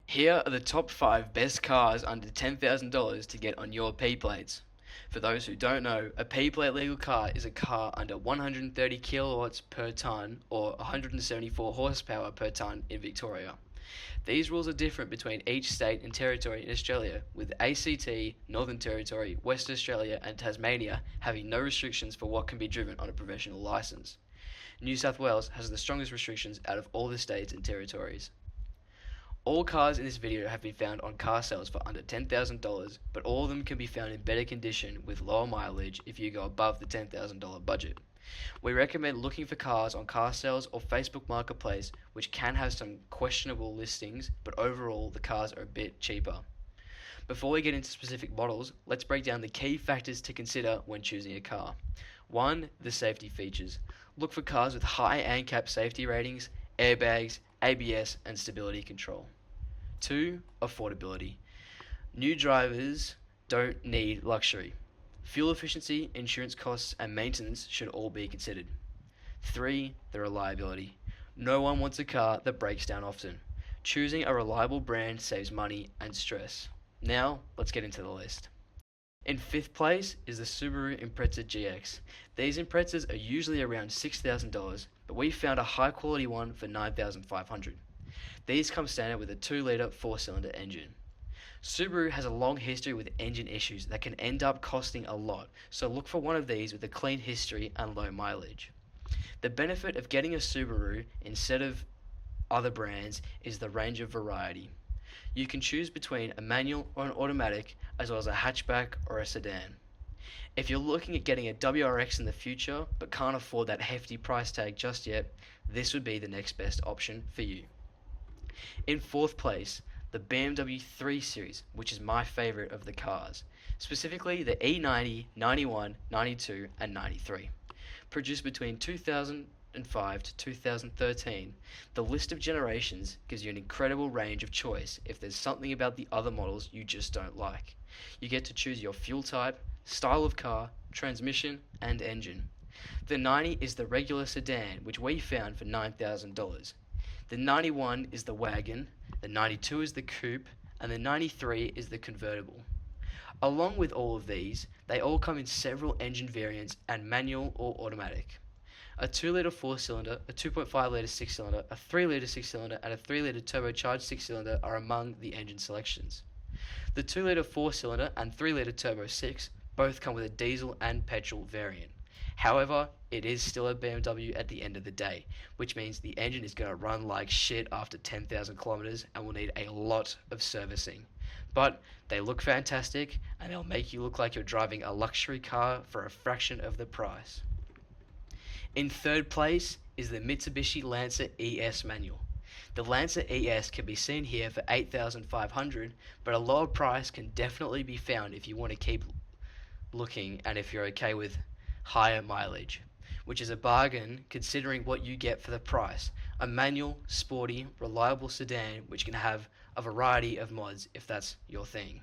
Here are the top 5 best cars under $10,000 to get on your P plates. For those who don't know, a P plate legal car is a car under 130 kilowatts per tonne or 174 horsepower per tonne in Victoria. These rules are different between each state and territory in Australia, with ACT, Northern Territory, Western Australia, and Tasmania having no restrictions for what can be driven on a professional licence. New South Wales has the strongest restrictions out of all the states and territories. All cars in this video have been found on car sales for under $10,000, but all of them can be found in better condition with lower mileage if you go above the $10,000 budget. We recommend looking for cars on car sales or Facebook Marketplace, which can have some questionable listings, but overall the cars are a bit cheaper. Before we get into specific models, let's break down the key factors to consider when choosing a car. 1. The safety features. Look for cars with high ANCAP safety ratings, airbags, ABS, and stability control. 2. Affordability. New drivers don't need luxury. Fuel efficiency, insurance costs, and maintenance should all be considered. 3. The reliability. No one wants a car that breaks down often. Choosing a reliable brand saves money and stress. Now, let's get into the list. In 5th place is the Subaru Impreza GX. These Imprezas are usually around $6,000, but we found a high quality one for $9,500. These come standard with a 2-litre 4-cylinder engine. Subaru has a long history with engine issues that can end up costing a lot, so look for one of these with a clean history and low mileage. The benefit of getting a Subaru instead of other brands is the range of variety. You can choose between a manual or an automatic, as well as a hatchback or a sedan. If you're looking at getting a WRX in the future but can't afford that hefty price tag just yet, this would be the next best option for you. In 4th place, the BMW 3 Series, which is my favourite of the cars, specifically the E90, 91, 92 and 93. Produced between 2005 to 2013, the list of generations gives you an incredible range of choice if there's something about the other models you just don't like. You get to choose your fuel type, style of car, transmission and engine. The 90 is the regular sedan, which we found for $9,000. The 91 is the wagon, the 92 is the coupe, and the 93 is the convertible. Along with all of these, they all come in several engine variants and manual or automatic. A 2-litre 4-cylinder, a 2.5-litre 6-cylinder, a 3-litre 6-cylinder, and a 3-litre turbocharged 6-cylinder are among the engine selections. The 2-litre 4-cylinder and 3-litre turbo 6 both come with a diesel and petrol variant. However, it is still a BMW at the end of the day, which means the engine is going to run like shit after 10,000 kilometers and will need a lot of servicing. But they look fantastic and they'll make you look like you're driving a luxury car for a fraction of the price. In 3rd place is the Mitsubishi Lancer ES manual. The Lancer ES can be seen here for $8,500, but a lower price can definitely be found if you want to keep looking and if you're okay with higher mileage, which is a bargain considering what you get for the price. A manual, sporty, reliable sedan which can have a variety of mods if that's your thing.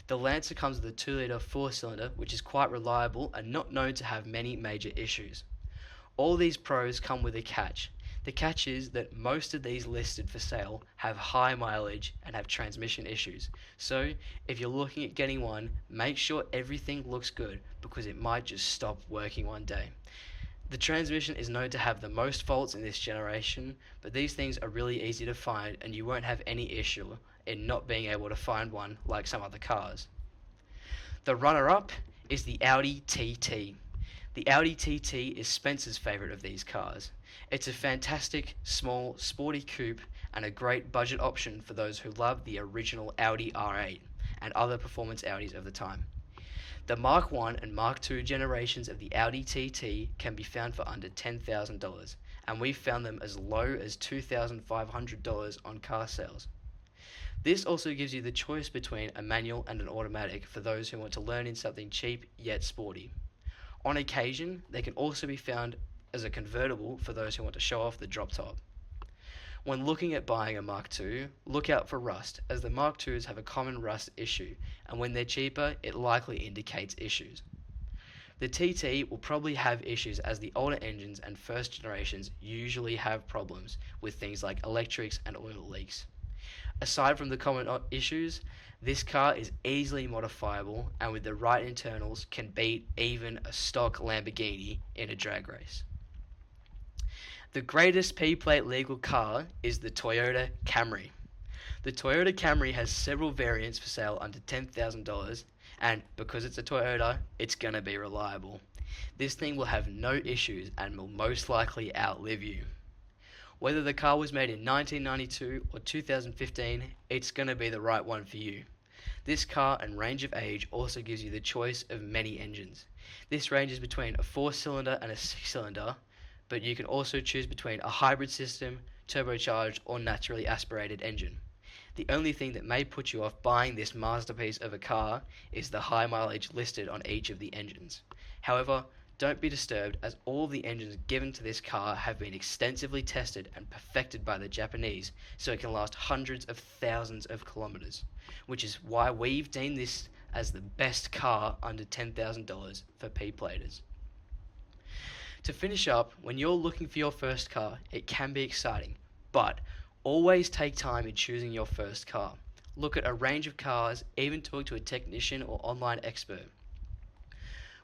The Lancer comes with a 2-litre 4-cylinder which is quite reliable and not known to have many major issues. All these pros come with a catch. The catch is that most of these listed for sale have high mileage and have transmission issues. So if you're looking at getting one, make sure everything looks good because it might just stop working one day. The transmission is known to have the most faults in this generation, but these things are really easy to find and you won't have any issue in not being able to find one like some other cars. The runner-up is the Audi TT. The Audi TT is Spencer's favourite of these cars. It's a fantastic, small, sporty coupe and a great budget option for those who love the original Audi R8 and other performance Audis of the time. The Mark I and Mark II generations of the Audi TT can be found for under $10,000, and we've found them as low as $2,500 on car sales. This also gives you the choice between a manual and an automatic for those who want to learn in something cheap yet sporty. On occasion, they can also be found as a convertible for those who want to show off the drop top. When looking at buying a Mark II, look out for rust, as the Mark IIs have a common rust issue, and when they're cheaper, it likely indicates issues. The TT will probably have issues as the older engines and first generations usually have problems with things like electrics and oil leaks. Aside from the common issues, this car is easily modifiable and with the right internals can beat even a stock Lamborghini in a drag race. The greatest P-plate legal car is the Toyota Camry. The Toyota Camry has several variants for sale under $10,000, and because it's a Toyota, it's gonna be reliable. This thing will have no issues and will most likely outlive you. Whether the car was made in 1992 or 2015, it's gonna be the right one for you. This car and range of age also gives you the choice of many engines. This ranges between a 4-cylinder and a 6-cylinder, but you can also choose between a hybrid system, turbocharged, or naturally aspirated engine. The only thing that may put you off buying this masterpiece of a car is the high mileage listed on each of the engines. However, don't be disturbed as all the engines given to this car have been extensively tested and perfected by the Japanese so it can last hundreds of thousands of kilometers, which is why we've deemed this as the best car under $10,000 for P-platers. To finish up, when you're looking for your first car, it can be exciting, but always take time in choosing your first car. Look at a range of cars, even talk to a technician or online expert.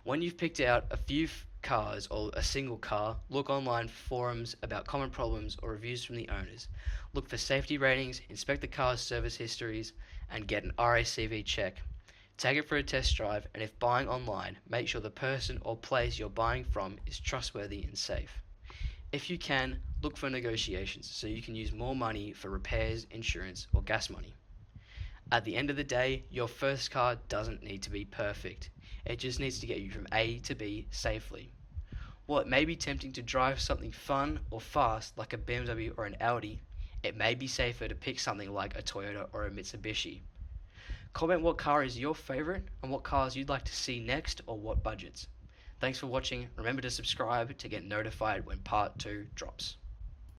When you've picked out a few cars or a single car, look online for forums about common problems or reviews from the owners. Look for safety ratings, inspect the car's service histories, and get an RACV check. Take it for a test drive, and if buying online, make sure the person or place you're buying from is trustworthy and safe. If you can, look for negotiations so you can use more money for repairs, insurance, or gas money. At the end of the day, your first car doesn't need to be perfect. It just needs to get you from A to B safely. While it may be tempting to drive something fun or fast like a BMW or an Audi, it may be safer to pick something like a Toyota or a Mitsubishi. Comment what car is your favorite and what cars you'd like to see next or what budgets. Thanks for watching. Remember to subscribe to get notified when part 2 drops.